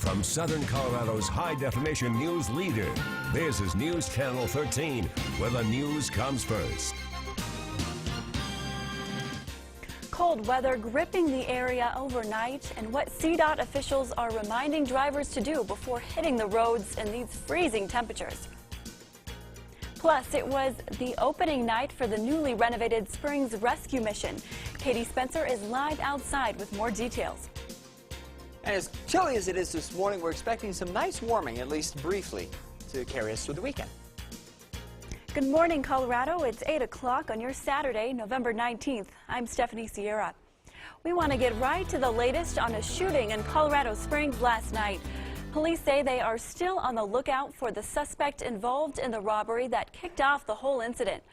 From Southern Colorado's high-definition news leader, this is News Channel 13, where the news comes first. Cold weather gripping the area overnight, and what CDOT officials are reminding drivers to do before hitting the roads in these freezing temperatures. Plus, it was the opening night for the newly renovated Springs Rescue Mission. Katie Spencer is live outside with more details. And as chilly as it is this morning, we're expecting some nice warming, at least briefly, to carry us through the weekend. Good morning, Colorado. It's 8 o'clock on your Saturday, November 19th. I'm Stephanie Sierra. We want to get right to the latest on a shooting in Colorado Springs last night. Police say they are still on the lookout for the suspect involved in the robbery that kicked off the whole incident.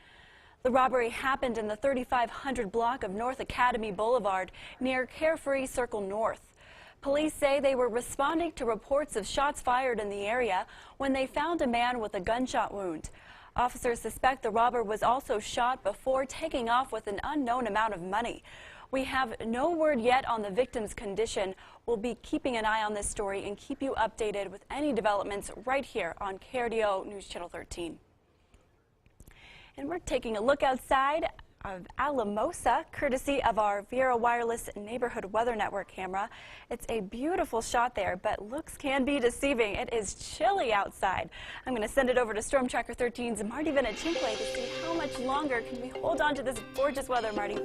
The robbery happened in the 3500 block of North Academy Boulevard near Carefree Circle North. Police say they were responding to reports of shots fired in the area when they found a man with a gunshot wound. Officers suspect the robber was also shot before taking off with an unknown amount of money. We have no word yet on the victim's condition. We'll be keeping an eye on this story and keep you updated with any developments right here on KRDO News Channel 13. And we're taking a look outside of Alamosa, courtesy of our Viera Wireless Neighborhood Weather Network camera. It's a beautiful shot there, but looks can be deceiving. It is chilly outside. I'm going to send it over to Storm Tracker 13's Marty Vinatinkle to see how much longer can we hold on to this gorgeous weather, Marty.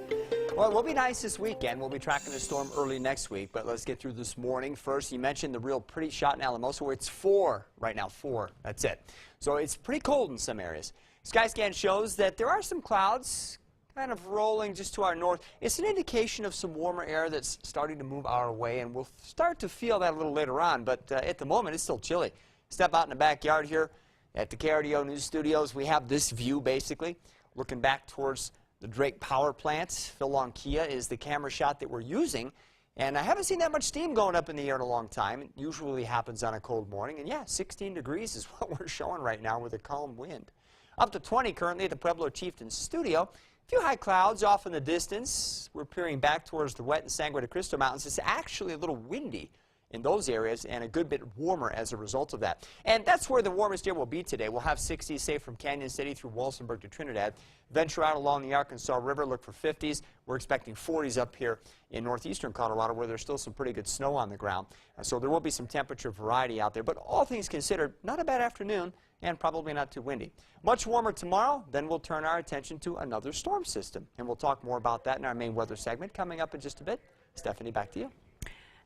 Well, it will be nice this weekend. We'll be tracking the storm early next week, but let's get through this morning. First, you mentioned the real pretty shot in Alamosa, where it's 4 right now, 4. That's it. So it's pretty cold in some areas. Skyscan shows that there are some clouds kind of rolling just to our north. It's an indication of some warmer air that's starting to move our way, and we'll start to feel that a little later on, but at the moment it's still chilly. Step out in the backyard here at the KRDO News Studios. We have this view basically looking back towards the Drake Power Plant. Phil Lonkia is the camera shot that we're using, and I haven't seen that much steam going up in the air in a long time. It usually happens on a cold morning, and yeah, 16 degrees is what we're showing right now with a calm wind. Up to 20 currently at the Pueblo Chieftain Studio. A few high clouds off in the distance. We're peering back towards the wet and Sangre de Cristo Mountains. It's actually a little windy in those areas and a good bit warmer as a result of that. And that's where the warmest air will be today. We'll have 60s safe from Canyon City through Walsenburg to Trinidad. Venture out along the Arkansas River, look for 50s. We're expecting 40s up here in northeastern Colorado, where there's still some pretty good snow on the ground. So there will be some temperature variety out there, but all things considered, not a bad afternoon and probably not too windy. Much warmer tomorrow, then we'll turn our attention to another storm system, and we'll talk more about that in our main weather segment coming up in just a bit. Stephanie, back to you.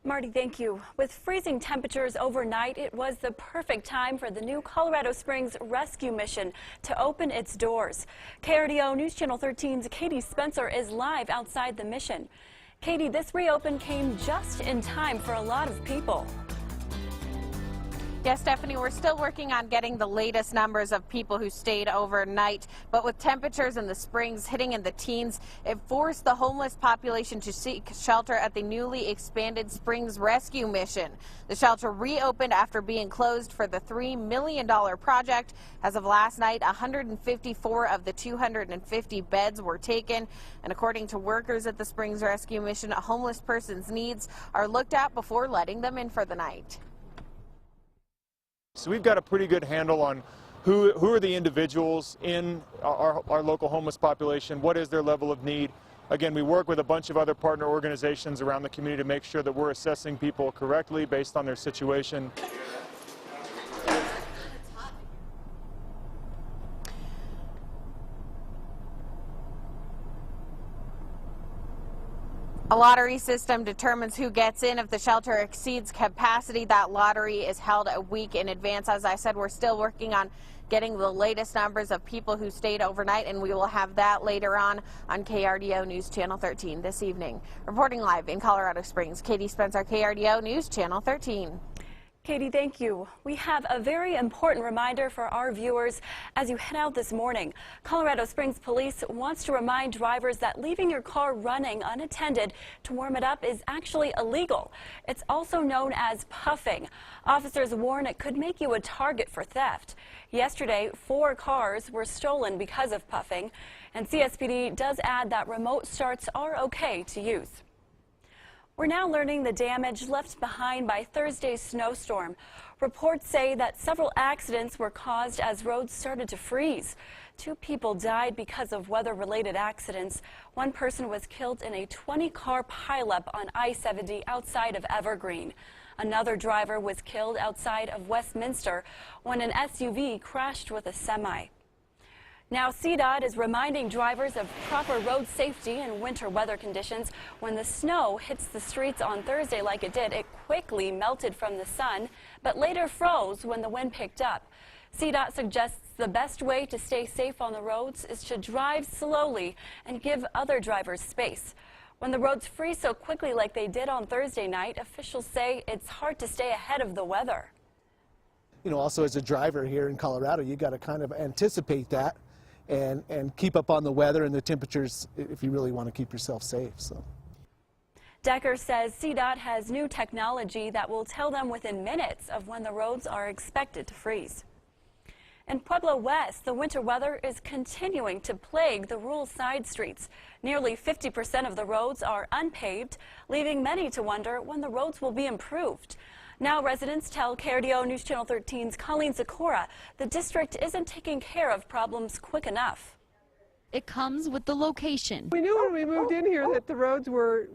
Marty, thank you. With freezing temperatures overnight, it was the perfect time for the new Colorado Springs Rescue Mission to open its doors. KRDO News Channel 13's Katie Spencer is live outside the mission. Katie, this reopen came just in time for a lot of people. Yes, Stephanie, we're still working on getting the latest numbers of people who stayed overnight, but with temperatures in the Springs hitting in the teens, it forced the homeless population to seek shelter at the newly expanded Springs Rescue Mission. The shelter reopened after being closed for the $3 million project. As of last night, 154 of the 250 beds were taken, and according to workers at the Springs Rescue Mission, a homeless person's needs are looked at before letting them in for the night. So we've got a pretty good handle on who are the individuals in our local homeless population, what is their level of need. Again, we work with a bunch of other partner organizations around the community to make sure that we're assessing people correctly based on their situation. A lottery system determines who gets in. If the shelter exceeds capacity, that lottery is held a week in advance. As I said, we're still working on getting the latest numbers of people who stayed overnight, and we will have that later on KRDO News Channel 13 this evening. Reporting live in Colorado Springs, Katie Spencer, KRDO News Channel 13. Katie, thank you. We have a very important reminder for our viewers as you head out this morning. Colorado Springs Police wants to remind drivers that leaving your car running unattended to warm it up is actually illegal. It's also known as puffing. Officers warn it could make you a target for theft. Yesterday, 4 cars were stolen because of puffing, and CSPD does add that remote starts are okay to use. We're now learning the damage left behind by Thursday's snowstorm. Reports say that several accidents were caused as roads started to freeze. 2 people died because of weather-related accidents. 1 person was killed in a 20-car pileup on I-70 outside of Evergreen. Another driver was killed outside of Westminster when an SUV crashed with a semi. Now, CDOT is reminding drivers of proper road safety in winter weather conditions. When the snow hits the streets on Thursday like it did, it quickly melted from the sun, but later froze when the wind picked up. CDOT suggests the best way to stay safe on the roads is to drive slowly and give other drivers space. When the roads freeze so quickly like they did on Thursday night, officials say it's hard to stay ahead of the weather. You know, also as a driver here in Colorado, you got to kind of anticipate that and keep up on the weather and the temperatures if you really want to keep yourself safe. So. Decker says CDOT has new technology that will tell them within minutes of when the roads are expected to freeze. In Pueblo West, the winter weather is continuing to plague the rural side streets. Nearly 50% of the roads are unpaved, leaving many to wonder when the roads will be improved. Now residents tell KRDO News Channel 13's Colleen Sikora the district isn't taking care of problems quick enough. It comes with the location. We knew when we moved in here that the roads were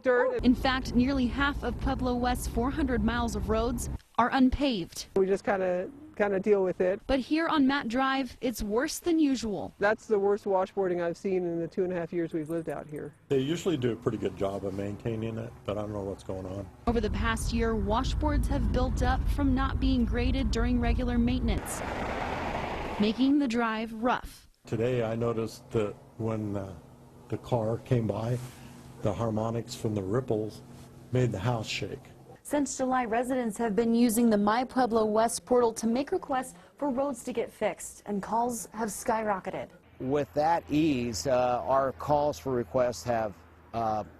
dirt. In fact, nearly half of Pueblo West's 400 miles of roads are unpaved. We just kind of deal with it. But here on Matt Drive, it's worse than usual. That's the worst washboarding I've seen in the 2.5 years we've lived out here. They usually do a pretty good job of maintaining it, but I don't know what's going on. Over the past year, washboards have built up from not being graded during regular maintenance, making the drive rough. Today I noticed that when the car came by, the harmonics from the ripples made the house shake. Since July, residents have been using the My Pueblo West portal to make requests for roads to get fixed, and calls have skyrocketed. With that ease, our calls for requests have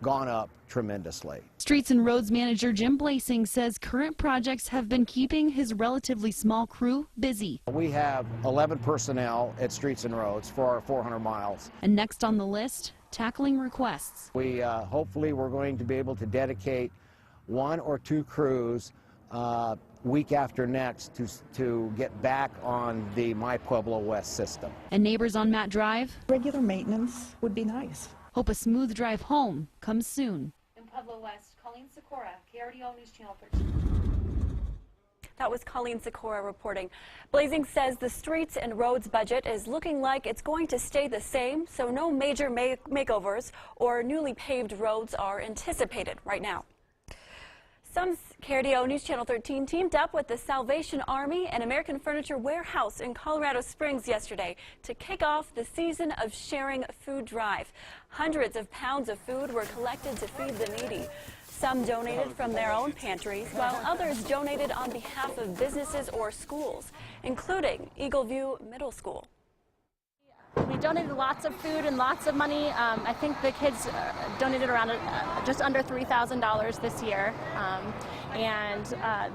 gone up tremendously. Streets and Roads Manager Jim Blasing says current projects have been keeping his relatively small crew busy. We have 11 personnel at Streets and Roads for our 400 miles. And next on the list, tackling requests. We hopefully we're going to be able to dedicate 1 or 2 crews week after next to get back on the My Pueblo West system. And neighbors on Matt Drive? Regular maintenance would be nice. Hope a smooth drive home comes soon. In Pueblo West, Colleen Sikora, KRDO News Channel 13. That was Colleen Sikora reporting. Blasing says the streets and roads budget is looking like it's going to stay the same, so no major makeovers or newly paved roads are anticipated right now. Some KRDO News Channel 13 teamed up with the Salvation Army and American Furniture Warehouse in Colorado Springs yesterday to kick off the Season of Sharing food drive. Hundreds of pounds of food were collected to feed the needy. Some donated from their own pantries, while others donated on behalf of businesses or schools, including Eagleview Middle School. We donated lots of food and lots of money. I think the kids donated around just under $3,000 this year. And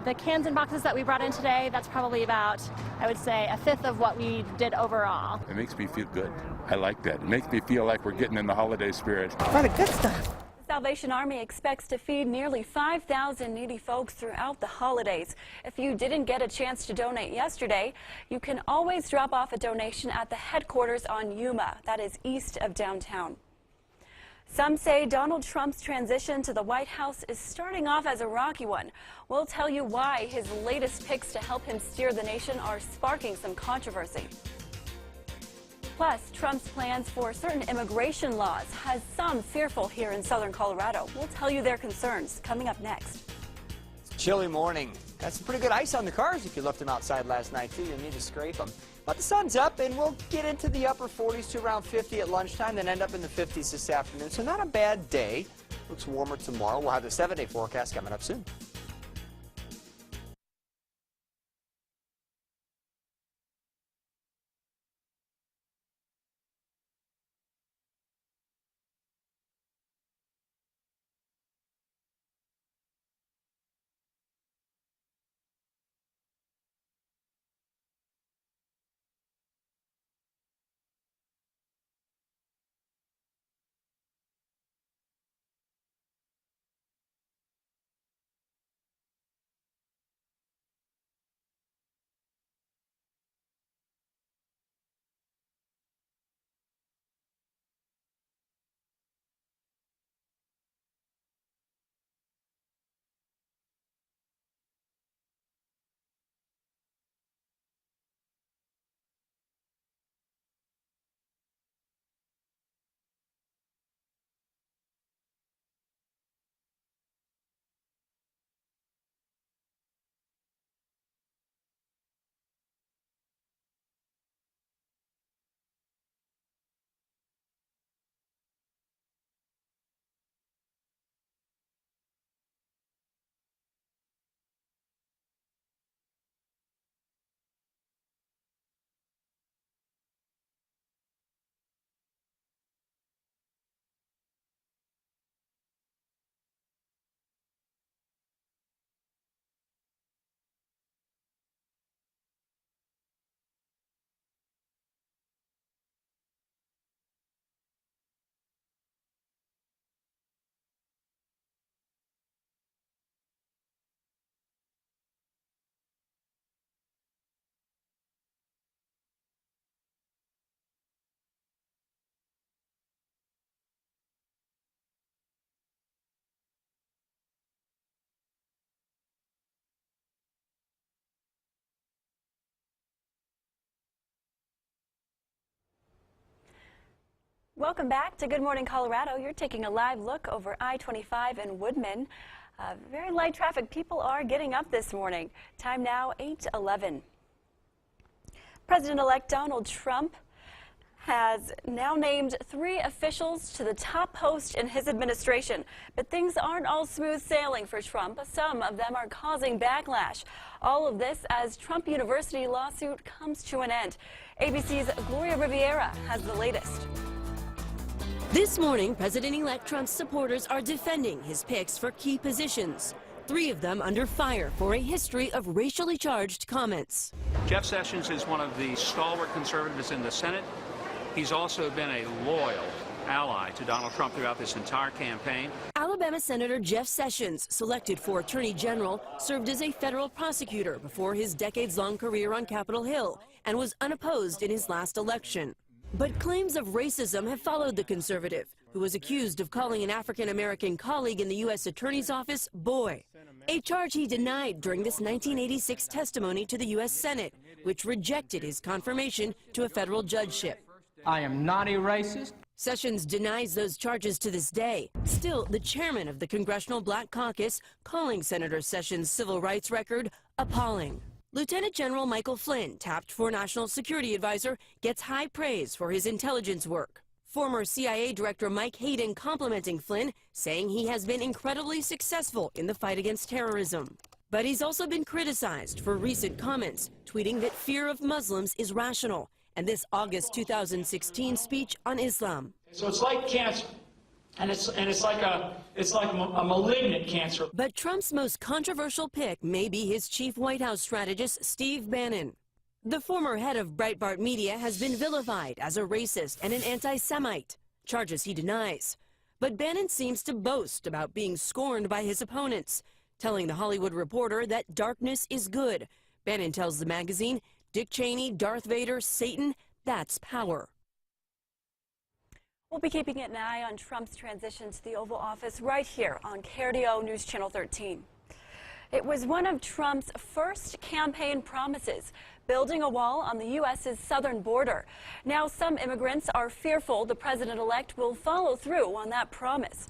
the cans and boxes that we brought in today, that's probably about, I would say, 1/5 of what we did overall. It makes me feel good. I like that. It makes me feel like we're getting in the holiday spirit. A lot of good stuff. The Salvation Army expects to feed nearly 5,000 needy folks throughout the holidays. If you didn't get a chance to donate yesterday, you can always drop off a donation at the headquarters on Yuma, that is east of downtown. Some say Donald Trump's transition to the White House is starting off as a rocky one. We'll tell you why his latest picks to help him steer the nation are sparking some controversy. Plus, Trump's plans for certain immigration laws has some fearful here in southern Colorado. We'll tell you their concerns coming up next. Chilly morning. Got some pretty good ice on the cars if you left them outside last night, too. You'll need to scrape them. But the sun's up, and we'll get into the upper 40s to around 50 at lunchtime, then end up in the 50s this afternoon. So not a bad day. Looks warmer tomorrow. We'll have the 7-day forecast coming up soon. Welcome back to Good Morning Colorado. You're taking a live look over I-25 in Woodman. Very light traffic. People are getting up this morning. Time now 8:11. President-elect Donald Trump has now named 3 officials to the top post in his administration. But things aren't all smooth sailing for Trump. Some of them are causing backlash. All of this as Trump University lawsuit comes to an end. ABC's Gloria Riviera has the latest. This morning, President-elect Trump's supporters are defending his picks for key positions. 3 of them under fire for a history of racially charged comments. Jeff Sessions is one of the stalwart conservatives in the Senate. He's also been a loyal ally to Donald Trump throughout this entire campaign. Alabama Senator Jeff Sessions, selected for Attorney General, served as a federal prosecutor before his decades-long career on Capitol Hill and was unopposed in his last election. But claims of racism have followed the conservative, who was accused of calling an African-American colleague in the U.S. Attorney's Office boy, a charge he denied during this 1986 testimony to the U.S. Senate, which rejected his confirmation to a federal judgeship. I am not a racist. Sessions denies those charges to this day. Still, the chairman of the Congressional Black Caucus calling Senator Sessions' civil rights record appalling. Lieutenant General Michael Flynn, tapped for National Security Advisor, gets high praise for his intelligence work. Former CIA Director Mike Hayden complimenting Flynn, saying he has been incredibly successful in the fight against terrorism. But he's also been criticized for recent comments, tweeting that fear of Muslims is rational, and this August 2016 speech on Islam. So it's like cancer, and it's like a malignant cancer. But Trump's most controversial pick may be his chief White House strategist, Steve Bannon. The former head of Breitbart Media has been vilified as a racist and an anti-Semite, charges he denies. But Bannon seems to boast about being scorned by his opponents, telling The Hollywood Reporter that darkness is good. Bannon tells the magazine, Dick Cheney, Darth Vader, Satan, that's power. We'll be keeping an eye on Trump's transition to the Oval Office right here on KRDO News Channel 13. It was one of Trump's first campaign promises, building a wall on the U.S.'s southern border. Now some immigrants are fearful the president-elect will follow through on that promise.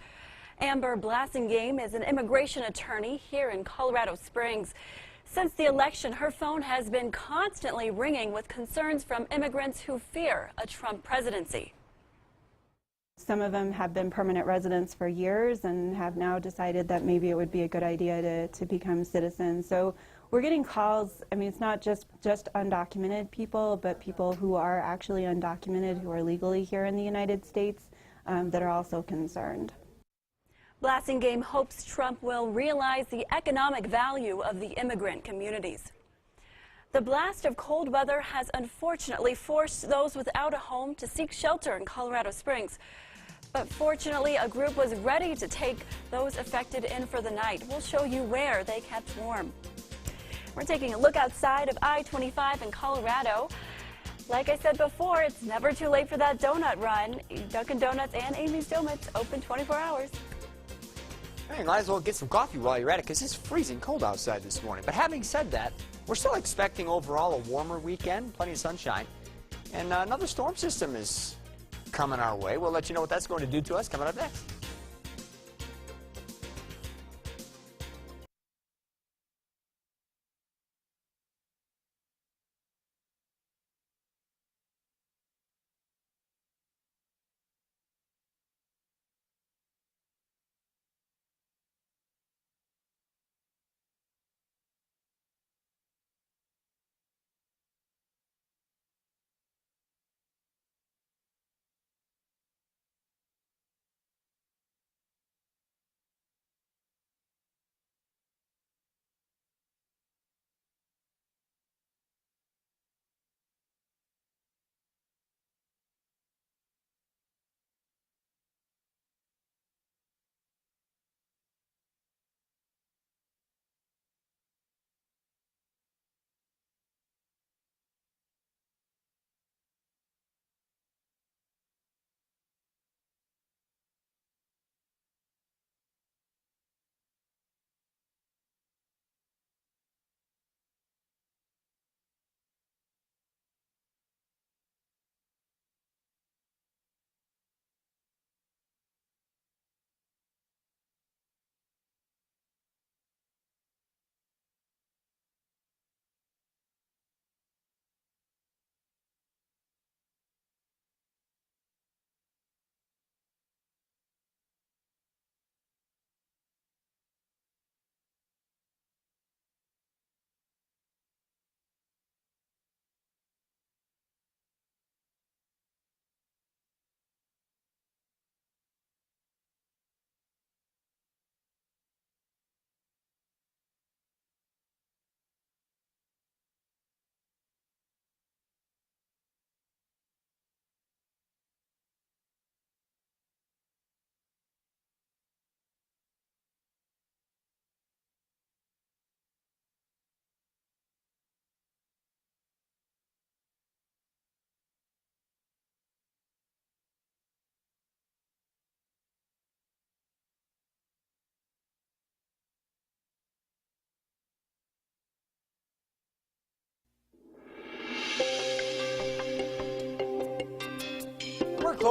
Amber Blassingame is an immigration attorney here in Colorado Springs. Since the election, her phone has been constantly ringing with concerns from immigrants who fear a Trump presidency. Some of them have been permanent residents for years and have now decided that maybe it would be a good idea to become citizens. So we're getting calls. I mean, it's not just undocumented people, but people who are actually undocumented, who are legally here in the United States, that are also concerned. Blassingame hopes Trump will realize the economic value of the immigrant communities. The blast of cold weather has unfortunately forced those without a home to seek shelter in Colorado Springs. But fortunately, a group was ready to take those affected in for the night. We'll show you where they kept warm. We're taking a look outside of I-25 in Colorado. Like I said before, it's never too late for that donut run. Dunkin' Donuts and Amy's Donuts open 24 hours. Hey, might as well get some coffee while you're at it, because it's freezing cold outside this morning. But having said that, we're still expecting overall a warmer weekend, plenty of sunshine. And another storm system is coming our way. We'll let you know what that's going to do to us coming up next.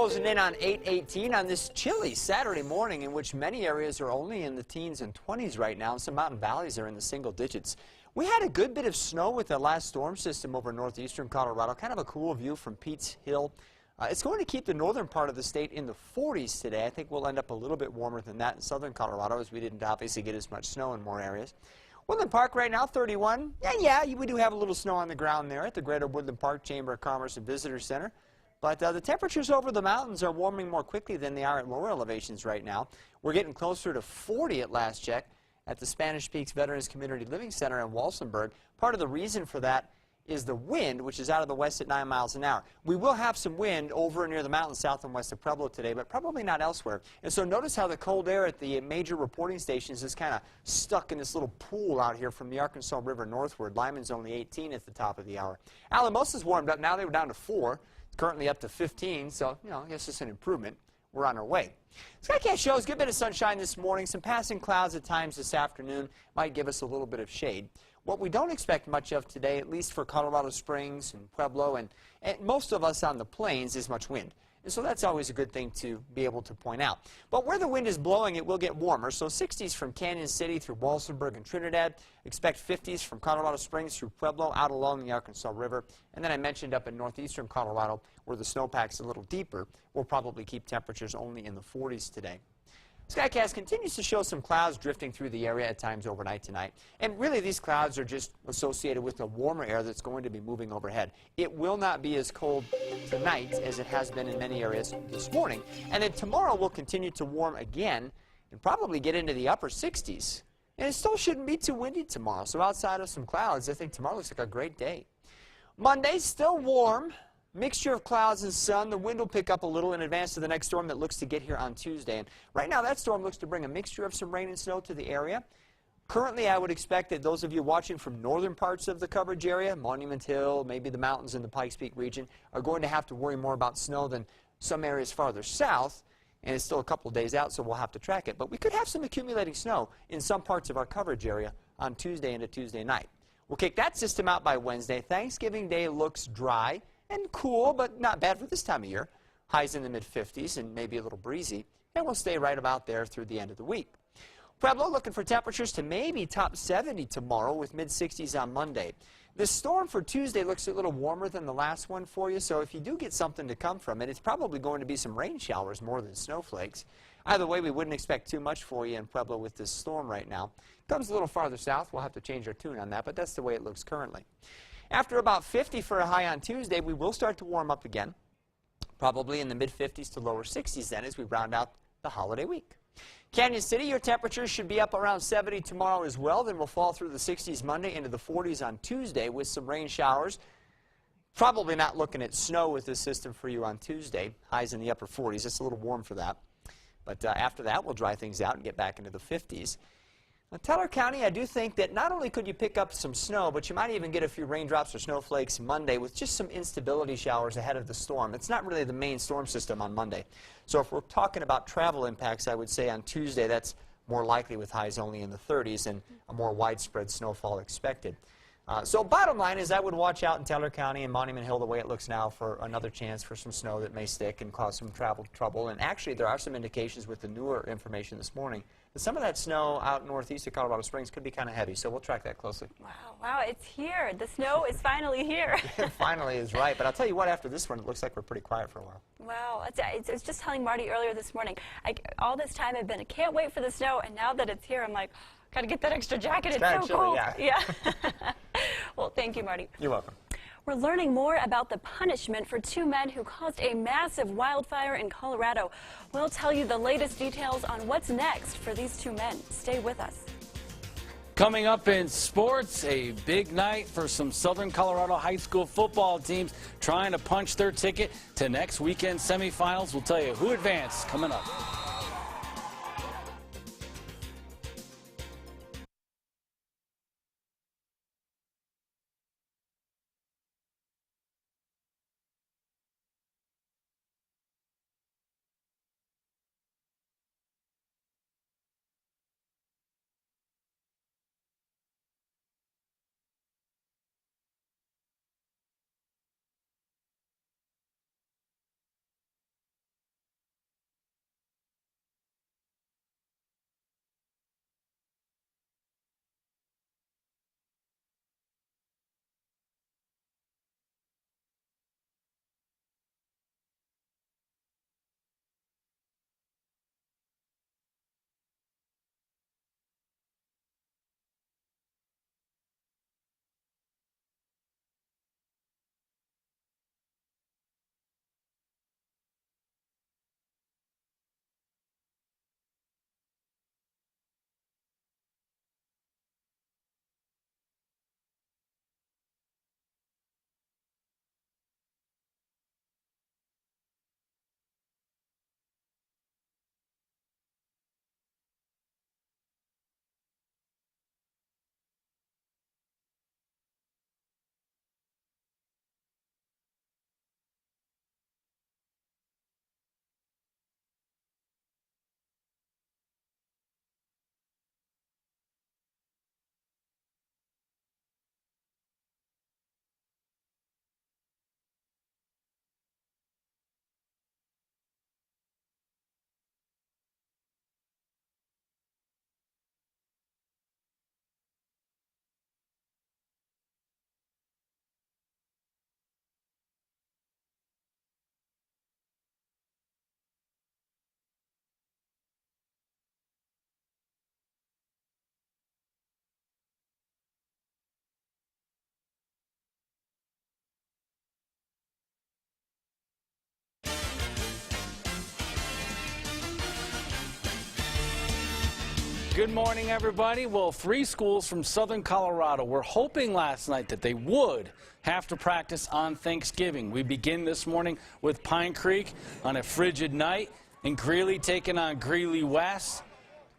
closing in on 8:18 on this chilly Saturday morning in which many areas are only in the teens and 20s right now, and some mountain valleys are in the single digits. We had a good bit of snow with the last storm system over northeastern Colorado, kind of a cool view from Pete's Hill. It's going to keep the northern part of the state in the 40s today. I think we'll end up a little bit warmer than that in southern Colorado, as we didn't obviously get as much snow in more areas. Woodland Park right now, 31. Yeah, we do have a little snow on the ground there at the Greater Woodland Park Chamber of Commerce and Visitor Center. But the temperatures over the mountains are warming more quickly than they are at lower elevations right now. We're getting closer to 40 at last check at the Spanish Peaks Veterans Community Living Center in Walsenburg. Part of the reason for that is the wind, which is out of the west at 9 miles an hour. We will have some wind over near the mountains south and west of Pueblo today, but probably not elsewhere. And so notice how the cold air at the major reporting stations is kind of stuck in this little pool out here from the Arkansas River northward. Lyman's only 18 at the top of the hour. Alamosa's warmed up. Now they were down to 4, currently up to 15, so, I guess it's an improvement. We're on our way. Skycast shows a good bit of sunshine this morning. Some passing clouds at times this afternoon might give us a little bit of shade. What we don't expect much of today, at least for Colorado Springs and Pueblo and most of us on the plains, is much wind. And so that's always a good thing to be able to point out. But where the wind is blowing, it will get warmer. So 60s from Canyon City through Walsenburg and Trinidad. Expect 50s from Colorado Springs through Pueblo out along the Arkansas River. And then I mentioned up in northeastern Colorado, where the snowpack's a little deeper, we'll probably keep temperatures only in the 40s today. Skycast continues to show some clouds drifting through the area at times overnight tonight. And really, these clouds are just associated with the warmer air that's going to be moving overhead. It will not be as cold tonight as it has been in many areas this morning. And then tomorrow will continue to warm again and probably get into the upper 60s. And it still shouldn't be too windy tomorrow. So outside of some clouds, I think tomorrow looks like a great day. Monday, still warm. Mixture of clouds and sun. The wind will pick up a little in advance of the next storm that looks to get here on Tuesday. And right now, that storm looks to bring a mixture of some rain and snow to the area. Currently, I would expect that those of you watching from northern parts of the coverage area, Monument Hill, maybe the mountains in the Pikes Peak region, are going to have to worry more about snow than some areas farther south. And it's still a couple of days out, so we'll have to track it. But we could have some accumulating snow in some parts of our coverage area on Tuesday into Tuesday night. We'll kick that system out by Wednesday. Thanksgiving Day looks dry and cool, but not bad for this time of year. Highs in the mid-50s and maybe a little breezy. And we'll stay right about there through the end of the week. Pueblo looking for temperatures to maybe top 70 tomorrow with mid-60s on Monday. This storm for Tuesday looks a little warmer than the last one for you, so if you do get something to come from it, it's probably going to be some rain showers more than snowflakes. Either way, we wouldn't expect too much for you in Pueblo with this storm right now. Comes a little farther south. We'll have to change our tune on that, but that's the way it looks currently. After about 50 for a high on Tuesday, we will start to warm up again, probably in the mid-50s to lower 60s then as we round out the holiday week. Canyon City, your temperatures should be up around 70 tomorrow as well. Then we'll fall through the 60s Monday into the 40s on Tuesday with some rain showers. Probably not looking at snow with this system for you on Tuesday. Highs in the upper 40s. It's a little warm for that. But after that, we'll dry things out and get back into the 50s. Now, Teller County, I do think that not only could you pick up some snow, but you might even get a few raindrops or snowflakes Monday with just some instability showers ahead of the storm. It's not really the main storm system on Monday. So if we're talking about travel impacts, I would say on Tuesday that's more likely with highs only in the 30s and a more widespread snowfall expected. So bottom line is I would watch out in Teller County and Monument Hill the way it looks now for another chance for some snow that may stick and cause some travel trouble. And actually there are some indications with the newer information this morning that some of that snow out northeast of Colorado Springs could be kind of heavy. So we'll track that closely. Wow, it's here. The snow is finally here. It finally is right. But I'll tell you what, after this one, it looks like we're pretty quiet for a while. Wow. I was just telling Marty earlier this morning, all this time I've been, I can't wait for the snow. And now that it's here, I'm like, got to get that extra jacket. It's so cold. Yeah. Well, thank you, Marty. You're welcome. We're learning more about the punishment for 2 men who caused a massive wildfire in Colorado. We'll tell you the latest details on what's next for these 2 men. Stay with us. Coming up in sports, a big night for some Southern Colorado high school football teams trying to punch their ticket to next weekend's semifinals. We'll tell you who advanced coming up. Good morning, everybody. Well, 3 schools from southern Colorado were hoping last night that they would have to practice on Thanksgiving. We begin this morning with Pine Creek on a frigid night, and Greeley taking on Greeley West.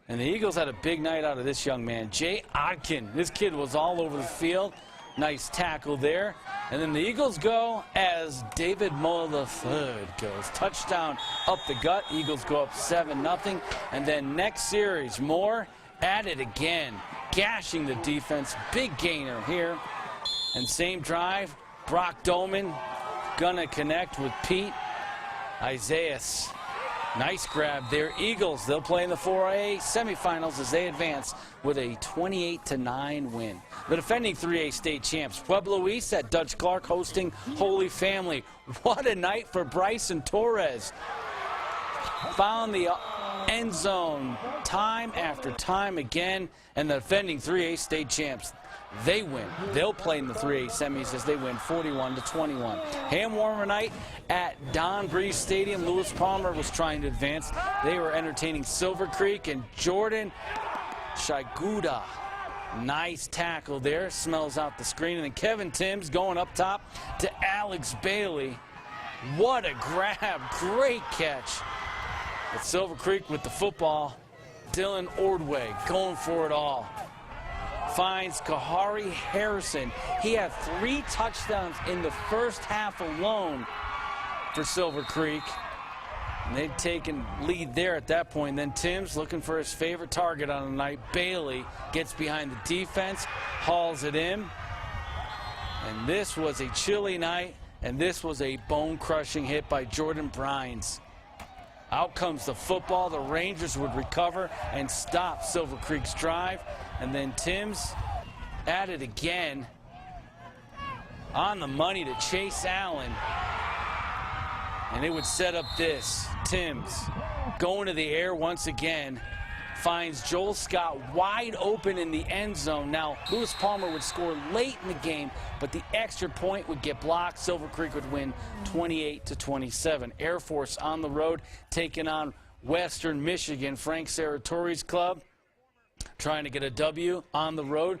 And the Eagles had a big night out of this young man, Jay Odkin. This kid was all over the field. Nice tackle there. And then the Eagles go as David Moore III goes. Touchdown up the gut. Eagles go up 7-0. And then next series, Moore at it again, gashing the defense. Big gainer here. And same drive, Brock Dolman gonna connect with Pete Isaias. Nice grab there. Eagles, they'll play in the 4A semifinals as they advance with a 28-9 win. The defending 3A state champs, Pueblo East at Dutch Clark hosting Holy Family. What a night for Bryson Torres. Found the end zone time after time again, and the defending 3A state champs, they win. They'll play in the 3A semis as they win 41-21. Ham warmer night at Don Breeze Stadium. Lewis Palmer was trying to advance. They were entertaining Silver Creek and Jordan Shaiguda. Nice tackle there. Smells out the screen. And then Kevin Timms going up top to Alex Bailey. What a grab. Great catch. But Silver Creek with the football. Dylan Ordway going for it all. Finds Kahari Harrison. He had 3 touchdowns in the first half alone for Silver Creek. And they'd taken lead there at that point. Then Timms looking for his favorite target on the night. Bailey gets behind the defense, hauls it in. And this was a chilly night, and this was a bone-crushing hit by Jordan Brines. Out comes the football. The Rangers would recover and stop Silver Creek's drive. And then Timms at it again. On the money to Chase Allen. And it would set up this. Timms going to the air once again. Finds Joel Scott wide open in the end zone. Now, Lewis Palmer would score late in the game, but the extra point would get blocked. Silver Creek would win 28-27. Air Force on the road, taking on Western Michigan. Frank Saratori's club trying to get a W on the road.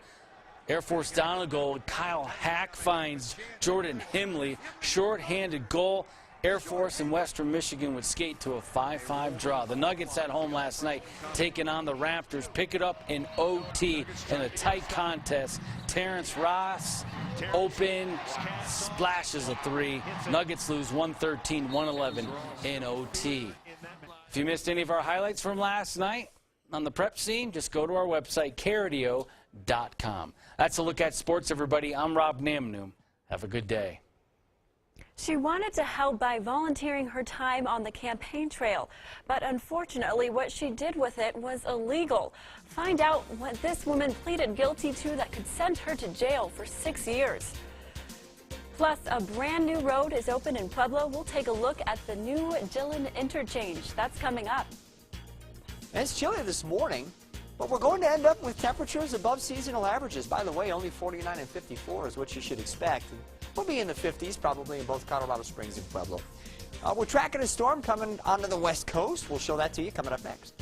Air Force down a goal. Kyle Hack finds Jordan Himley. Short-handed goal. Air Force and Western Michigan would skate to a 5-5 draw. The Nuggets at home last night taking on the Raptors. Pick it up in OT in a tight contest. Terrence Ross open, splashes a 3. Nuggets lose 113-111 in OT. If you missed any of our highlights from last night on the prep scene, just go to our website, KRDO.com. That's a look at sports, everybody. I'm Rob Namnoom. Have a good day. She wanted to help by volunteering her time on the campaign trail, but unfortunately what she did with it was illegal. Find out what this woman pleaded guilty to that could send her to jail for 6 years. Plus, a brand new road is open in Pueblo. We'll take a look at the new Dillon interchange. That's coming up. It's chilly this morning, but we're going to end up with temperatures above seasonal averages. By the way, only 49 and 54 is what you should expect. We'll be in the 50s probably in both Colorado Springs and Pueblo. We're tracking a storm coming onto the west coast. We'll show that to you coming up next.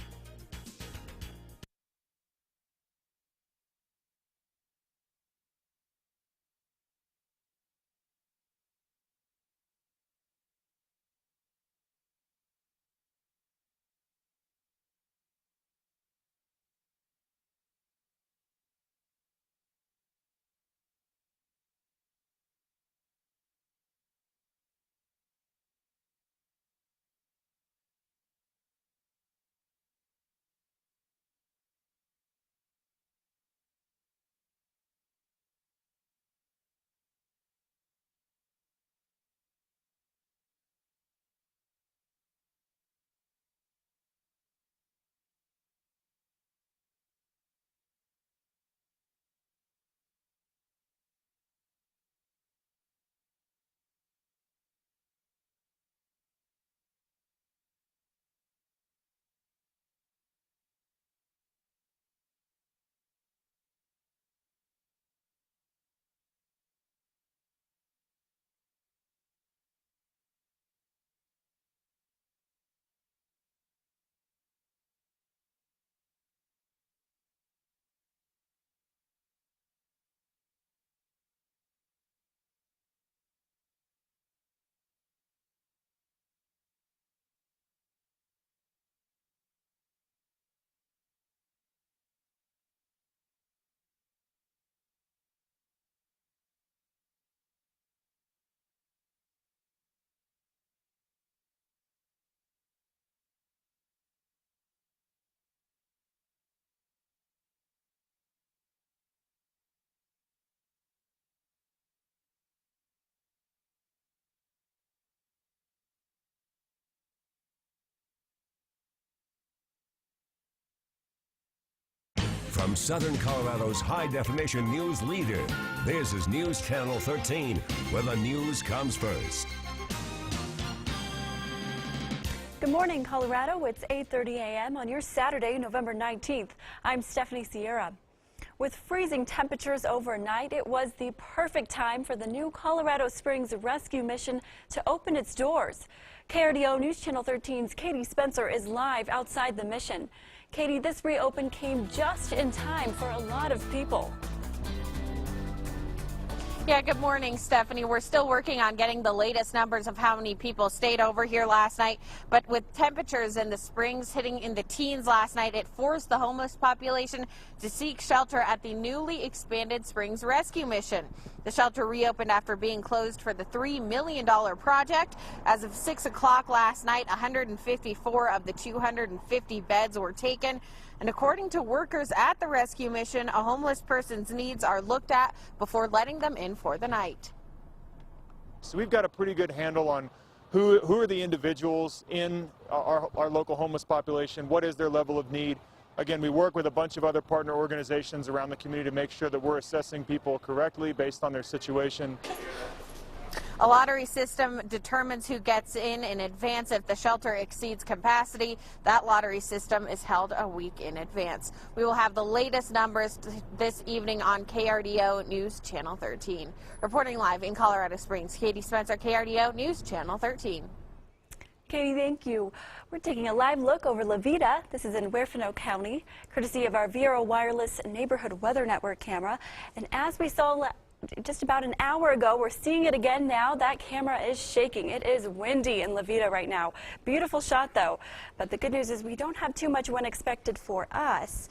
From Southern Colorado's high-definition news leader, this is News Channel 13, where the news comes first. Good morning, Colorado. It's 8:30 a.m. on your Saturday, November 19th. I'm Stephanie Sierra. With freezing temperatures overnight, it was the perfect time for the new Colorado Springs rescue mission to open its doors. KRDO News Channel 13's Katie Spencer is live outside the mission. Katie, this reopen came just in time for a lot of people. Yeah, good morning, Stephanie. We're still working on getting the latest numbers of how many people stayed over here last night. But with temperatures in the Springs hitting in the teens last night, it forced the homeless population to seek shelter at the newly expanded Springs Rescue Mission. The shelter reopened after being closed for the $3 million project. As of 6 o'clock last night, 154 of the 250 beds were taken. And according to workers at the rescue mission, a homeless person's needs are looked at before letting them in for the night. So we've got a pretty good handle on who are the individuals in our local homeless population, what is their level of need. Again, we work with a bunch of other partner organizations around the community to make sure that we're assessing people correctly based on their situation. A lottery system determines who gets in advance. If the shelter exceeds capacity, that lottery system is held a week in advance. We will have the latest numbers this evening on KRDO News Channel 13. Reporting live in Colorado Springs, Katie Spencer, KRDO News Channel 13. Katie, thank you. We're taking a live look over La Vida. This is in Huerfano County, courtesy of our Vero Wireless Neighborhood Weather Network camera. And as we saw just about an hour ago, we're seeing it again now. That camera is shaking. It is windy in La Vida right now. Beautiful shot, though. But the good news is we don't have too much wind expected for us.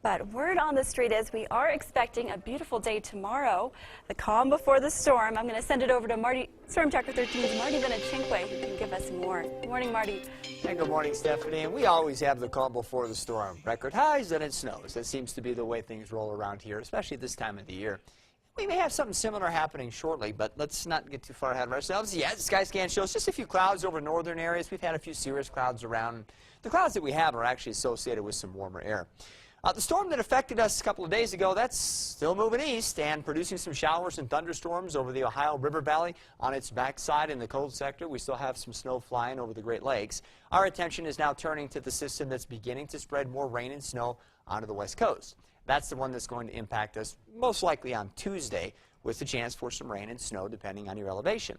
But word on the street is we are expecting a beautiful day tomorrow. The calm before the storm. I'm going to send it over to Marty, Storm Tracker 13's Marty Vinachinkwe, who can give us more. Good morning, Marty. And good morning, Stephanie. And we always have the calm before the storm. Record highs, then it snows. That seems to be the way things roll around here, especially this time of the year. We may have something similar happening shortly, but let's not get too far ahead of ourselves. Yeah, the sky scan shows just a few clouds over northern areas. We've had a few cirrus clouds around. The clouds that we have are actually associated with some warmer air. The storm that affected us a couple of days ago, that's still moving east and producing some showers and thunderstorms over the Ohio River Valley. On its backside in the cold sector, we still have some snow flying over the Great Lakes. Our attention is now turning to the system that's beginning to spread more rain and snow onto the west coast. That's the one that's going to impact us most likely on Tuesday, with the chance for some rain and snow depending on your elevation.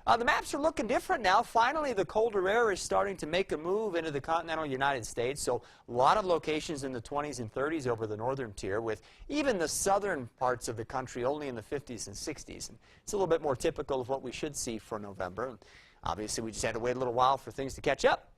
The maps are looking different now. Finally, the colder air is starting to make a move into the continental United States, so a lot of locations in the 20s and 30s over the northern tier, with even the southern parts of the country only in the 50s and 60s. And it's a little bit more typical of what we should see for November. And obviously, we just had to wait a little while for things to catch up.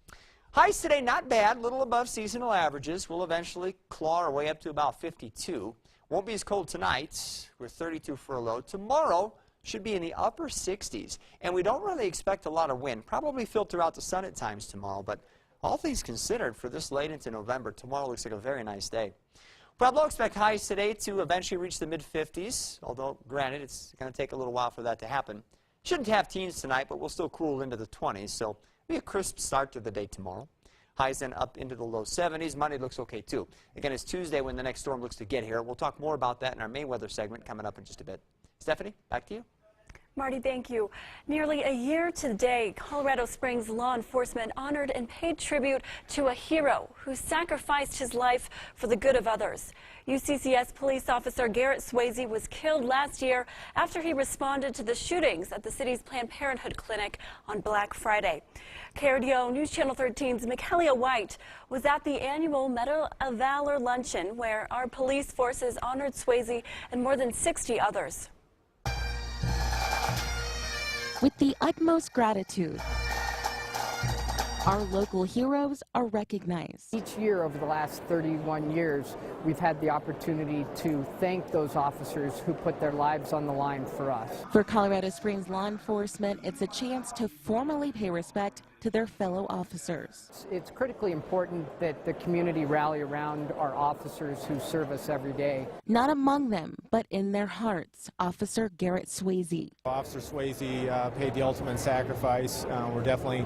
Highs today, not bad, a little above seasonal averages. We'll eventually claw our way up to about 52. Won't be as cold tonight. We're 32 for a low. Tomorrow should be in the upper 60s. And we don't really expect a lot of wind. Probably filter out the sun at times tomorrow. But all things considered, for this late into November, tomorrow looks like a very nice day. Pueblo expect highs today to eventually reach the mid-50s. Although, granted, it's going to take a little while for that to happen. Shouldn't have teens tonight, but we'll still cool into the 20s. So be a crisp start to the day tomorrow. Highs then up into the low 70s. Monday looks okay, too. Again, it's Tuesday when the next storm looks to get here. We'll talk more about that in our May weather segment coming up in just a bit. Stephanie, back to you. Marty, thank you. Nearly a year today, Colorado Springs law enforcement honored and paid tribute to a hero who sacrificed his life for the good of others. UCCS police officer Garrett Swayze was killed last year after he responded to the shootings at the city's Planned Parenthood clinic on Black Friday. KRDO News Channel 13's Michaelia White was at the annual Medal of Valor luncheon where our police forces honored Swayze and more than 60 others. With the utmost gratitude, our local heroes are recognized. Each year over the last 31 years, we've had the opportunity to thank those officers who put their lives on the line for us. For Colorado Springs law enforcement, it's a chance to formally pay respect to their fellow officers. It's critically important that the community rally around our officers who serve us every day. Not among them, but in their hearts, Officer Garrett Swayze. Officer Swayze paid the ultimate sacrifice. We're definitely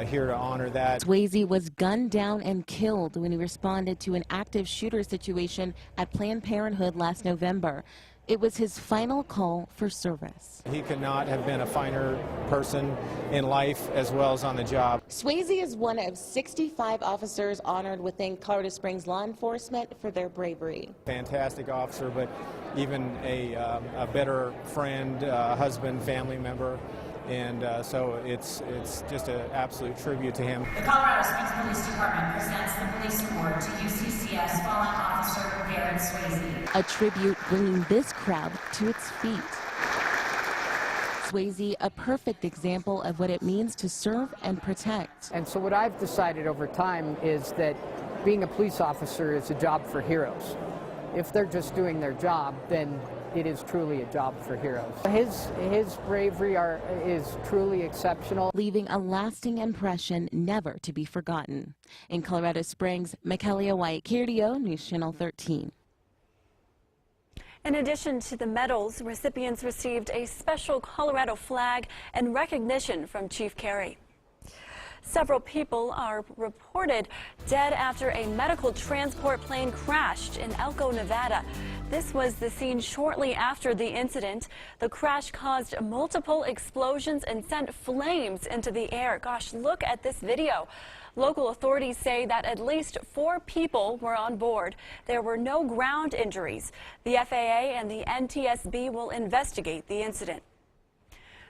here to honor that. Swayze was gunned down and killed when he responded to an active shooter situation at Planned Parenthood last November. It was his final call for service. He could not have been a finer person in life as well as on the job. Swayze is one of 65 officers honored within Colorado Springs law enforcement for their bravery. Fantastic officer, but even a better friend, husband, family member. And so it's just an absolute tribute to him. The Colorado Springs Police Department presents the police award to UCCS fallen officer Garrett Swayze. A tribute bringing this crowd to its feet. Swayze, a perfect example of what it means to serve and protect. And so what I've decided over time is that being a police officer is a job for heroes. If they're just doing their job, then it is truly a job for heroes. His bravery is truly exceptional. Leaving a lasting impression never to be forgotten. In Colorado Springs, Michaelia White, KRDO News Channel 13. In addition to the medals, recipients received a special Colorado flag and recognition from Chief Carey. Several people are reported dead after a medical transport plane crashed in Elko, Nevada. This was the scene shortly after the incident. The crash caused multiple explosions and sent flames into the air. Gosh, look at this video. Local authorities say that at least 4 people were on board. There were no ground injuries. The FAA and the NTSB will investigate the incident.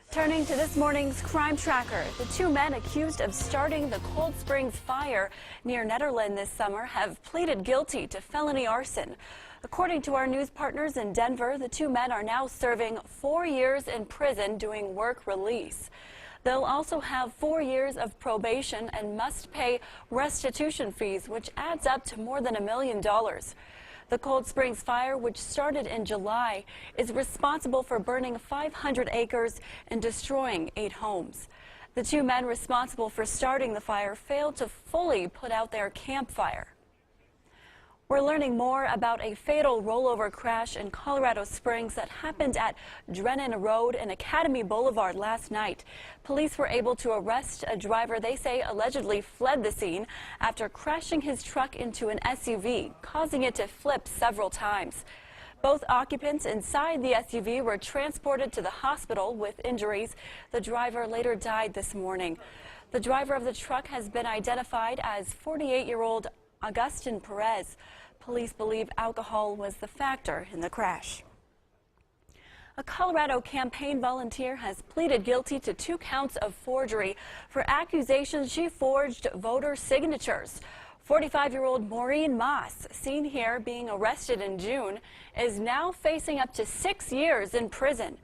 Turning to this morning's crime tracker, the 2 men accused of starting the Cold Springs fire near Nederland this summer have pleaded guilty to felony arson. According to our news partners in Denver, the 2 men are now serving 4 years in prison doing work release. They'll also have 4 years of probation and must pay restitution fees, which adds up to more than $1 million. The Cold Springs fire, which started in July, is responsible for burning 500 acres and destroying 8 homes. The 2 men responsible for starting the fire failed to fully put out their campfire. We're learning more about a fatal rollover crash in Colorado Springs that happened at Drennan Road and Academy Boulevard last night. Police were able to arrest a driver they say allegedly fled the scene after crashing his truck into an SUV, causing it to flip several times. Both occupants inside the SUV were transported to the hospital with injuries. The driver later died this morning. The driver of the truck has been identified as 48-year-old Augustin Perez. Police believe alcohol was the factor in the crash. A Colorado campaign volunteer has pleaded guilty to 2 counts of forgery for accusations she forged voter signatures. 45-year-old Maureen Moss, seen here being arrested in June, is now facing up to 6 years in prison.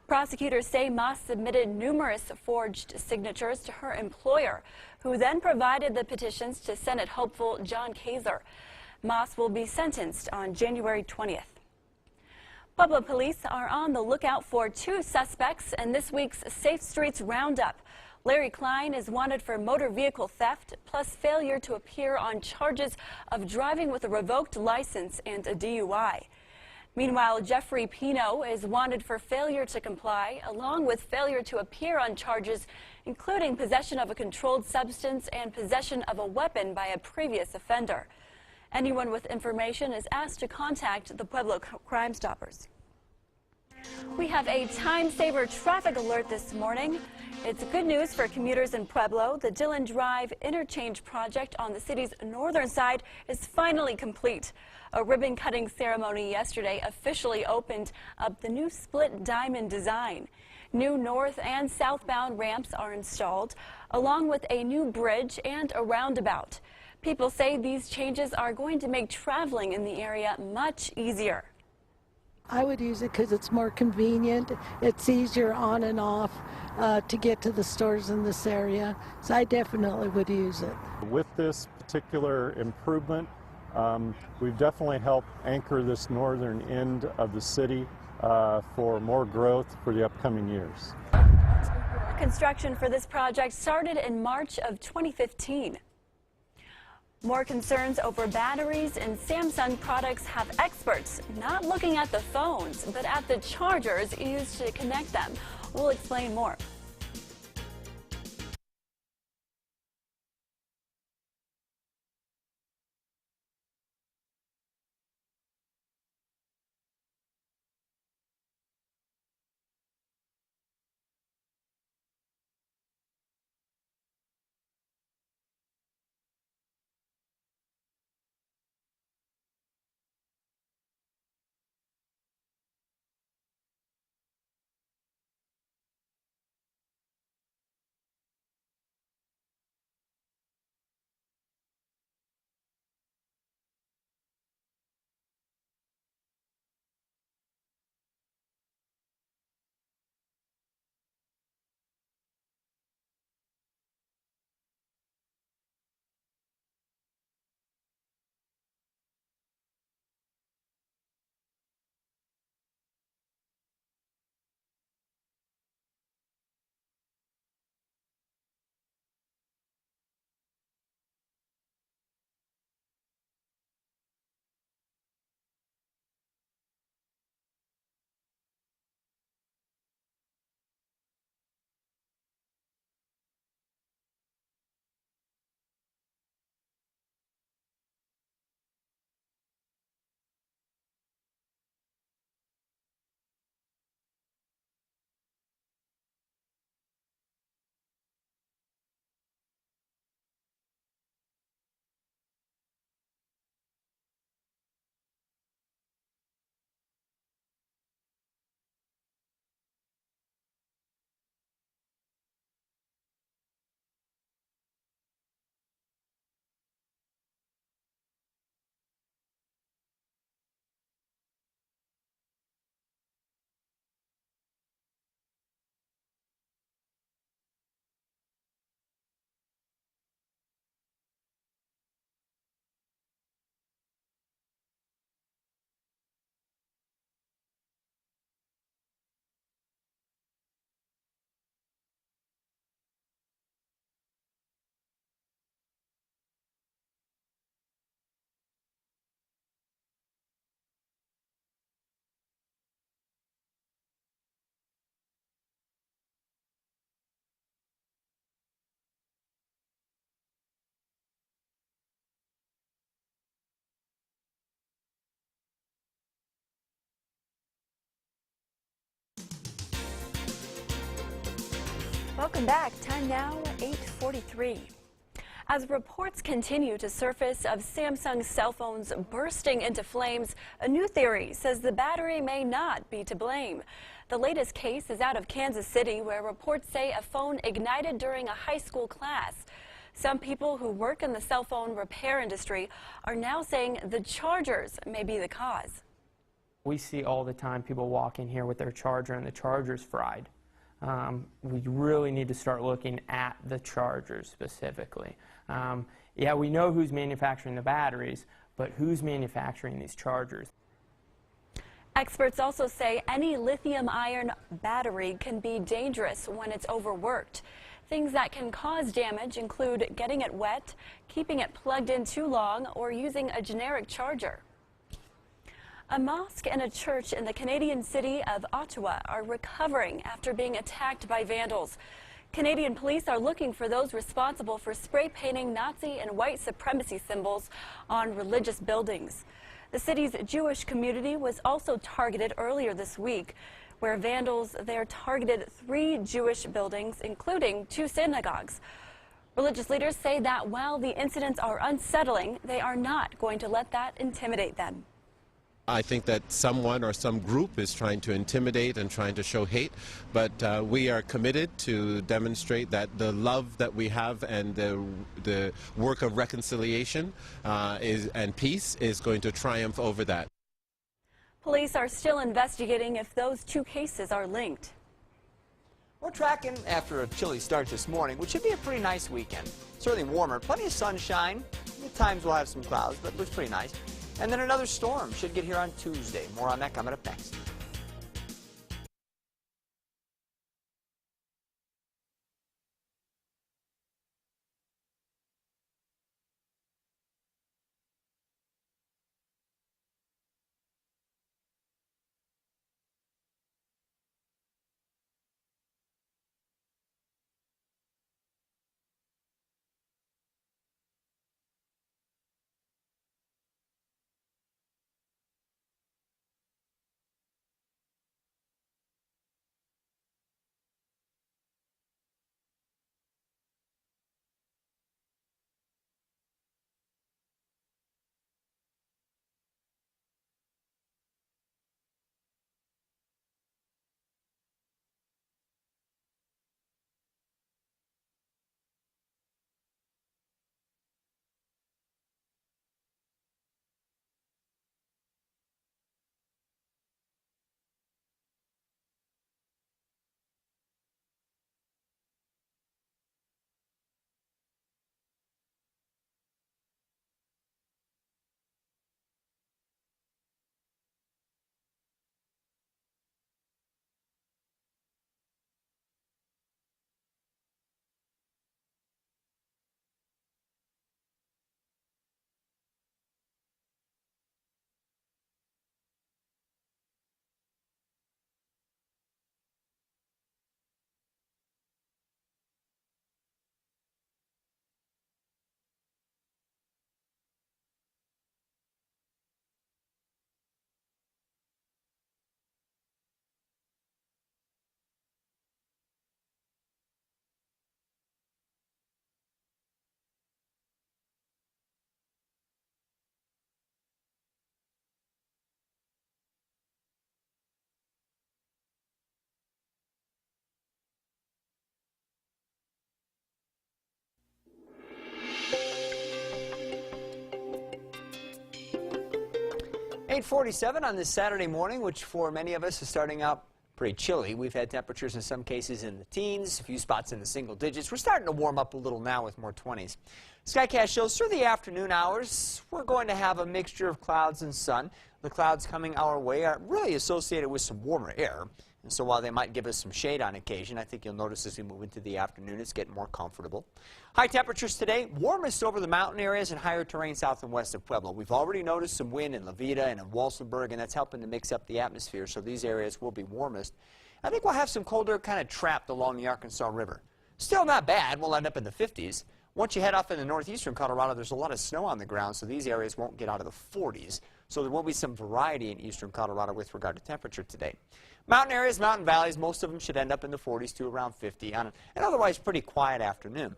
Prosecutors say Moss submitted numerous forged signatures to her employer, who then provided the petitions to Senate hopeful John Kaiser. Moss will be sentenced on January 20th. Pueblo police are on the lookout for 2 suspects in this week's Safe Streets Roundup. Larry Klein is wanted for motor vehicle theft, plus failure to appear on charges of driving with a revoked license and a DUI. Meanwhile, Jeffrey Pino is wanted for failure to comply, along with failure to appear on charges including possession of a controlled substance and possession of a weapon by a previous offender. Anyone with information is asked to contact the Pueblo Crime Stoppers. We have a time-saver traffic alert this morning. It's good news for commuters in Pueblo. The Dillon Drive interchange project on the city's northern side is finally complete. A ribbon-cutting ceremony yesterday officially opened up the new split diamond design. New north and southbound ramps are installed, along with a new bridge and a roundabout. People say these changes are going to make traveling in the area much easier. I would use it because it's more convenient. It's easier on and off to get to the stores in this area. So I definitely would use it. With this particular improvement, we've definitely helped anchor this northern end of the city for more growth for the upcoming years. Construction for this project started in March of 2015. More concerns over batteries in Samsung products have experts not looking at the phones, but at the chargers used to connect them. We'll explain more. Welcome back. Time now, 8:43. As reports continue to surface of Samsung's cell phones bursting into flames, a new theory says the battery may not be to blame. The latest case is out of Kansas City, where reports say a phone ignited during a high school class. Some people who work in the cell phone repair industry are now saying the chargers may be the cause. We see all the time people walk in here with their charger and the charger's fried. We really need to start looking at the chargers specifically. Yeah, we know who's manufacturing the batteries, but who's manufacturing these chargers? Experts also say any lithium-ion battery can be dangerous when it's overworked. Things that can cause damage include getting it wet, keeping it plugged in too long, or using a generic charger. A mosque and a church in the Canadian city of Ottawa are recovering after being attacked by vandals. Canadian police are looking for those responsible for spray painting Nazi and white supremacy symbols on religious buildings. The city's Jewish community was also targeted earlier this week, where vandals there targeted 3 Jewish buildings, including 2 synagogues. Religious leaders say that while the incidents are unsettling, they are not going to let that intimidate them. I think that someone or some group is trying to intimidate and trying to show hate, but we are committed to demonstrate that the love that we have and the work of reconciliation and peace is going to triumph over that. Police are still investigating if those 2 cases are linked. We're tracking after a chilly start this morning, which should be a pretty nice weekend. Certainly warmer, plenty of sunshine. At times we'll have some clouds, but it looks pretty nice. And then another storm should get here on Tuesday. More on that coming up next. .47 on this Saturday morning, which for many of us is starting out pretty chilly. We've had temperatures in some cases in the teens, a few spots in the single digits. We're starting to warm up a little now with more 20s. Skycast shows through the afternoon hours, we're going to have a mixture of clouds and sun. The clouds coming our way are really associated with some warmer air. And so while they might give us some shade on occasion, I think you'll notice as we move into the afternoon, it's getting more comfortable. High temperatures today, warmest over the mountain areas and higher terrain south and west of Pueblo. We've already noticed some wind in La Vida and in Walsenburg, and that's helping to mix up the atmosphere, so these areas will be warmest. I think we'll have some colder kind of trapped along the Arkansas River. Still not bad. We'll end up in the 50s. Once you head off into northeastern Colorado, there's a lot of snow on the ground, so these areas won't get out of the 40s. So there will be some variety in eastern Colorado with regard to temperature today. Mountain areas, mountain valleys, most of them should end up in the 40s to around 50 on an otherwise pretty quiet afternoon.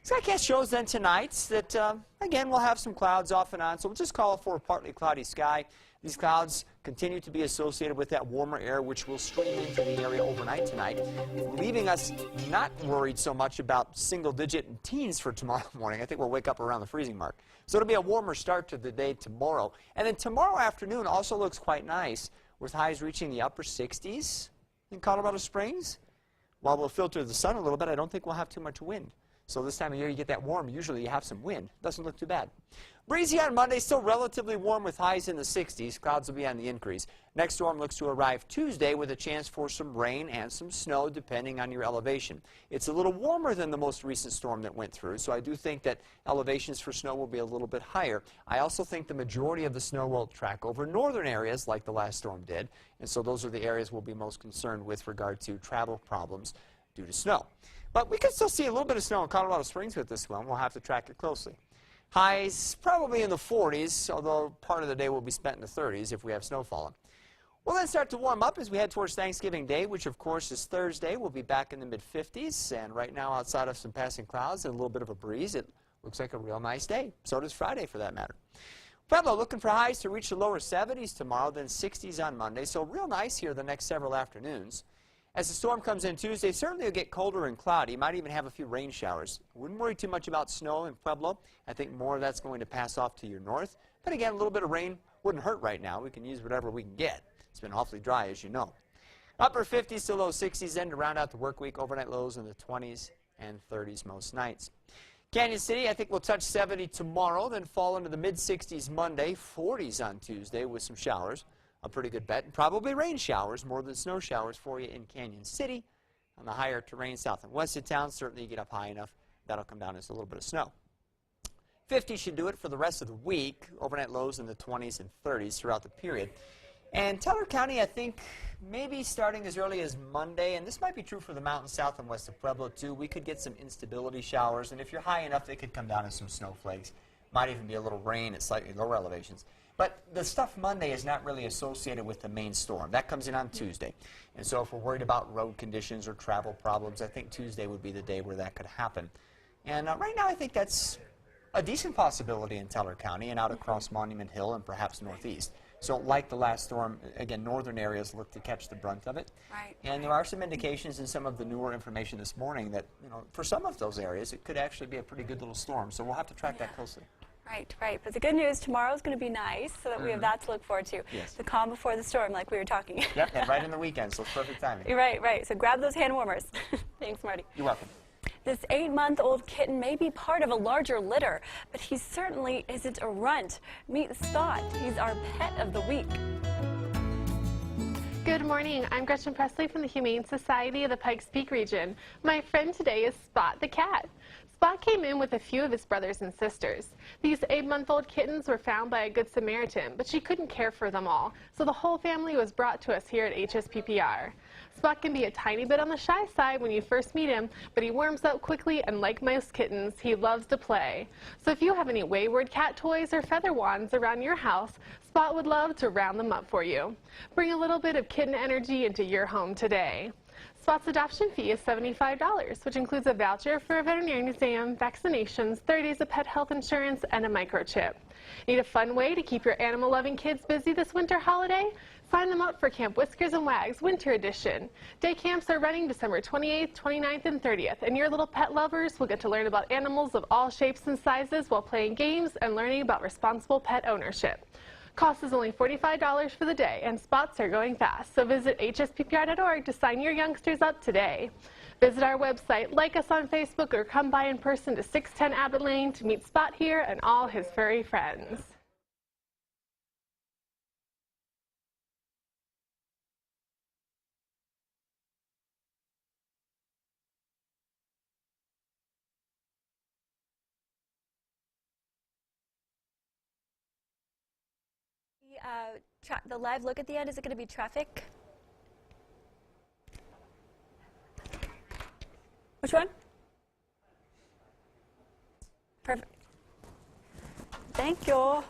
Skycast shows then tonight that, again, we'll have some clouds off and on, so we'll just call for a partly cloudy sky. These clouds continue to be associated with that warmer air, which will stream into the area overnight tonight, leaving us not worried so much about single-digit teens for tomorrow morning. I think we'll wake up around the freezing mark. So it'll be a warmer start to the day tomorrow. And then tomorrow afternoon also looks quite nice, with highs reaching the upper 60s in Colorado Springs. While we'll filter the sun a little bit, I don't think we'll have too much wind. So this time of year you get that warm, usually you have some wind. Doesn't look too bad. Breezy on Monday, still relatively warm with highs in the 60s. Clouds will be on the increase. Next storm looks to arrive Tuesday with a chance for some rain and some snow depending on your elevation. It's a little warmer than the most recent storm that went through, so I do think that elevations for snow will be a little bit higher. I also think the majority of the snow will track over northern areas like the last storm did, and so those are the areas we'll be most concerned with regard to travel problems due to snow. But we could still see a little bit of snow in Colorado Springs with this one. We'll have to track it closely. Highs probably in the 40s, although part of the day will be spent in the 30s if we have snow falling. We'll then start to warm up as we head towards Thanksgiving Day, which of course is Thursday. We'll be back in the mid-50s, and right now outside of some passing clouds and a little bit of a breeze, it looks like a real nice day. So does Friday for that matter. Pueblo looking for highs to reach the lower 70s tomorrow, then 60s on Monday, so real nice here the next several afternoons. As the storm comes in Tuesday, certainly it'll get colder and cloudy. Might even have a few rain showers. Wouldn't worry too much about snow in Pueblo. I think more of that's going to pass off to your north. But again, a little bit of rain wouldn't hurt right now. We can use whatever we can get. It's been awfully dry, as you know. Upper 50s to low 60s then to round out the work week. Overnight lows in the 20s and 30s most nights. Canyon City, I think we'll touch 70 tomorrow, then fall into the mid-60s Monday, 40s on Tuesday with some showers. A pretty good bet, and probably rain showers more than snow showers for you in Canyon City. On the higher terrain south and west of town, certainly you get up high enough, that'll come down as a little bit of snow. 50 should do it for the rest of the week. Overnight lows in the 20s and 30s throughout the period. And Teller County, I think, maybe starting as early as Monday, and this might be true for the mountains south and west of Pueblo too, we could get some instability showers, and if you're high enough, they could come down as some snowflakes. Might even be a little rain at slightly lower elevations. But the stuff Monday is not really associated with the main storm. That comes in on Tuesday. And so if we're worried about road conditions or travel problems, I think Tuesday would be the day where that could happen. And right now I think that's a decent possibility in Teller County and out across Monument Hill and perhaps northeast. So like the last storm, again, northern areas look to catch the brunt of it. Right. And there are some indications in some of the newer information this morning that, you know, for some of those areas, it could actually be a pretty good little storm. So we'll have to track that closely. Right, right. But the good news, tomorrow is going to be nice, so that we have that to look forward to. Yes. The calm before the storm, like we were talking. Yep, and right in the weekend, so it's perfect timing. Right, right. So grab those hand warmers. Thanks, Marty. You're welcome. This 8-month-old kitten may be part of a larger litter, but he certainly isn't a runt. Meet Spot. He's our pet of the week. Good morning. I'm Gretchen Presley from the Humane Society of the Pikes Peak region. My friend today is Spot the cat. Spot came in with a few of his brothers and sisters. These 8-month-old kittens were found by a Good Samaritan, but she couldn't care for them all, so the whole family was brought to us here at HSPPR. Spot can be a tiny bit on the shy side when you first meet him, but he warms up quickly, and like most kittens, he loves to play. So if you have any wayward cat toys or feather wands around your house, Spot would love to round them up for you. Bring a little bit of kitten energy into your home today. Spot's adoption fee is $75, which includes a voucher for a veterinarian exam, vaccinations, 30 days of pet health insurance, and a microchip. Need a fun way to keep your animal-loving kids busy this winter holiday? Sign them up for Camp Whiskers and Wags Winter Edition. Day camps are running December 28th, 29th, and 30th, and your little pet lovers will get to learn about animals of all shapes and sizes while playing games and learning about responsible pet ownership. Cost is only $45 for the day, and spots are going fast, so visit hsppr.org to sign your youngsters up today. Visit our website, like us on Facebook, or come by in person to 610 Abbott Lane to meet Spot here and all his furry friends. The live look at the end, is it going to be traffic? Which one? Perfect. Thank you.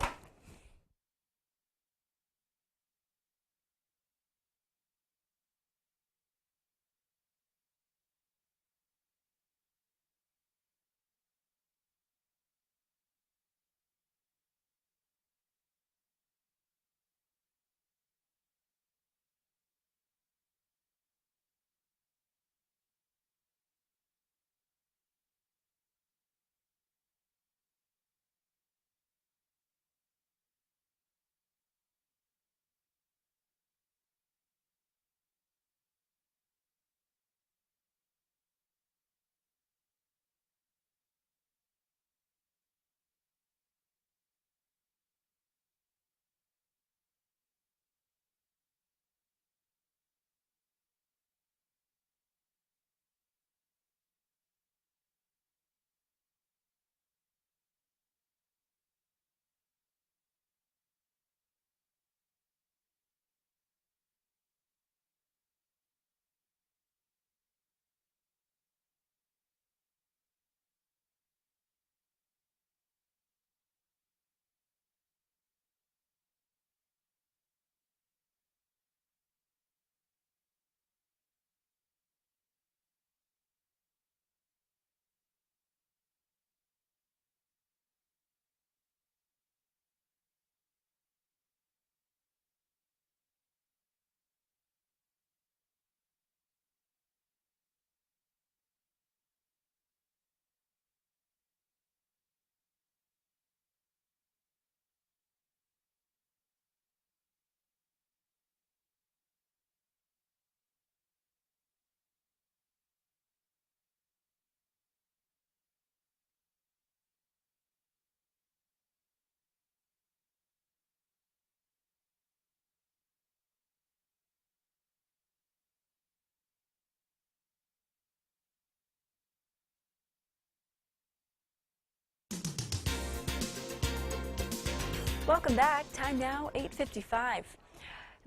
Welcome back. Time now 8:55.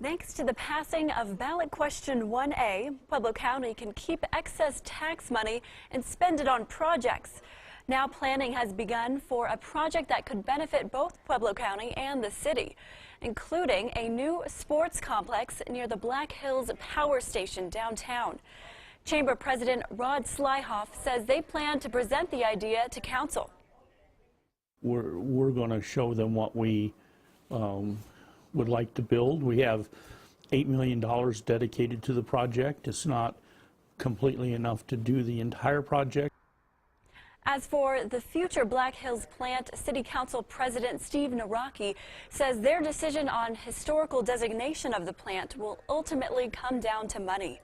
Thanks to the passing of ballot question 1A, Pueblo County can keep excess tax money and spend it on projects. Now planning has begun for a project that could benefit both Pueblo County and the city, including a new sports complex near the Black Hills Power Station downtown. Chamber President Rod Slyhoff says they plan to present the idea to council. We're going to show them what we would like to build. We have $8 million dedicated to the project. It's not completely enough to do the entire project. As for the future Black Hills plant, City Council President Steve Naraki says their decision on historical designation of the plant will ultimately come down to money.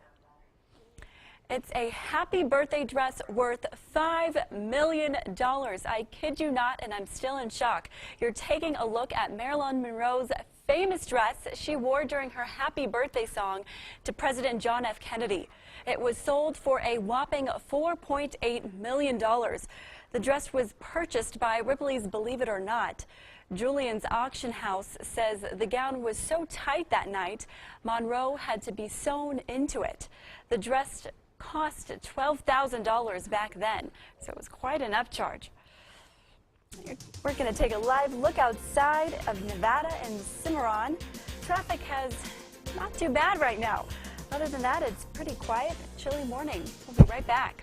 It's a happy birthday dress worth $5 million. I kid you not, and I'm still in shock. You're taking a look at Marilyn Monroe's famous dress she wore during her happy birthday song to President John F. Kennedy. It was sold for a whopping $4.8 million. The dress was purchased by Ripley's Believe It or Not. Julian's auction house says the gown was so tight that night, Monroe had to be sewn into it. The dress cost $12,000 back then, so it was quite an upcharge. We're going to take a live look outside of Nevada and Cimarron. Traffic has not too bad right now. Other than that, it's pretty quiet, chilly morning. We'll be right back.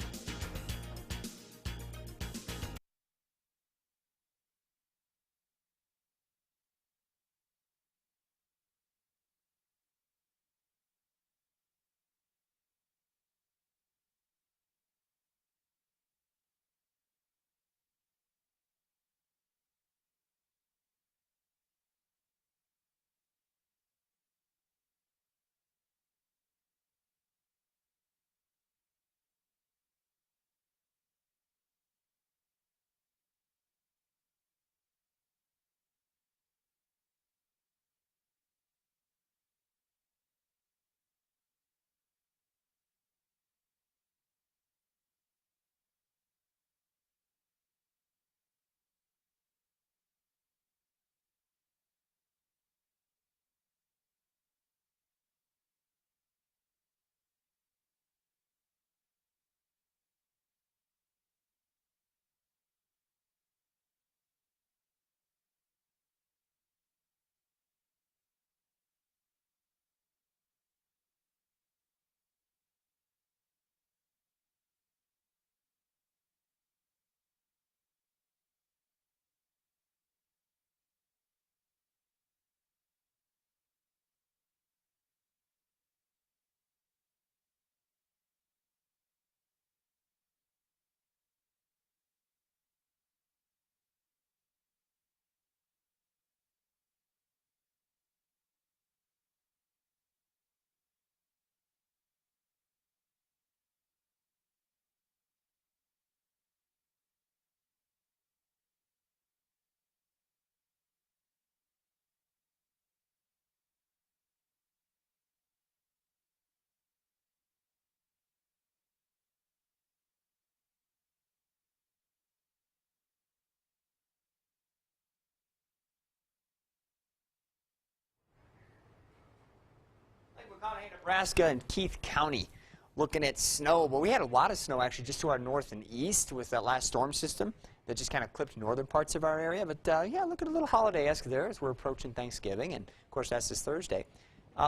Nebraska and Keith County looking at snow. But we had a lot of snow actually just to our north and east with that last storm system that just kind of clipped northern parts of our area. But yeah, look at a little holiday-esque there as we're approaching Thanksgiving. And of course, that's this Thursday.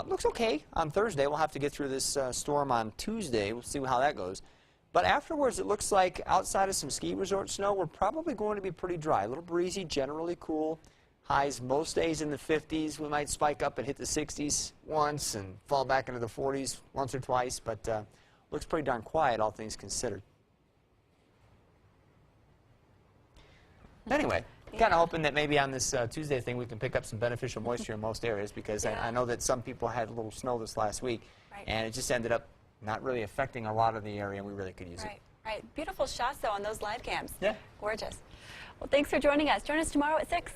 Looks okay on Thursday. We'll have to get through this storm on Tuesday. We'll see how that goes. But afterwards, it looks like outside of some ski resort snow, we're probably going to be pretty dry. A little breezy, generally cool. Highs most days in the 50s. We might spike up and hit the 60s once and fall back into the 40s once or twice, but looks pretty darn quiet, all things considered. Anyway, kind of hoping that maybe on this Tuesday thing we can pick up some beneficial moisture in most areas, because I know that some people had a little snow this last week, and it just ended up not really affecting a lot of the area, and we really could use it. Right. Beautiful shots, though, on those live cams. Yeah. Gorgeous. Well, thanks for joining us. Join us tomorrow at 6.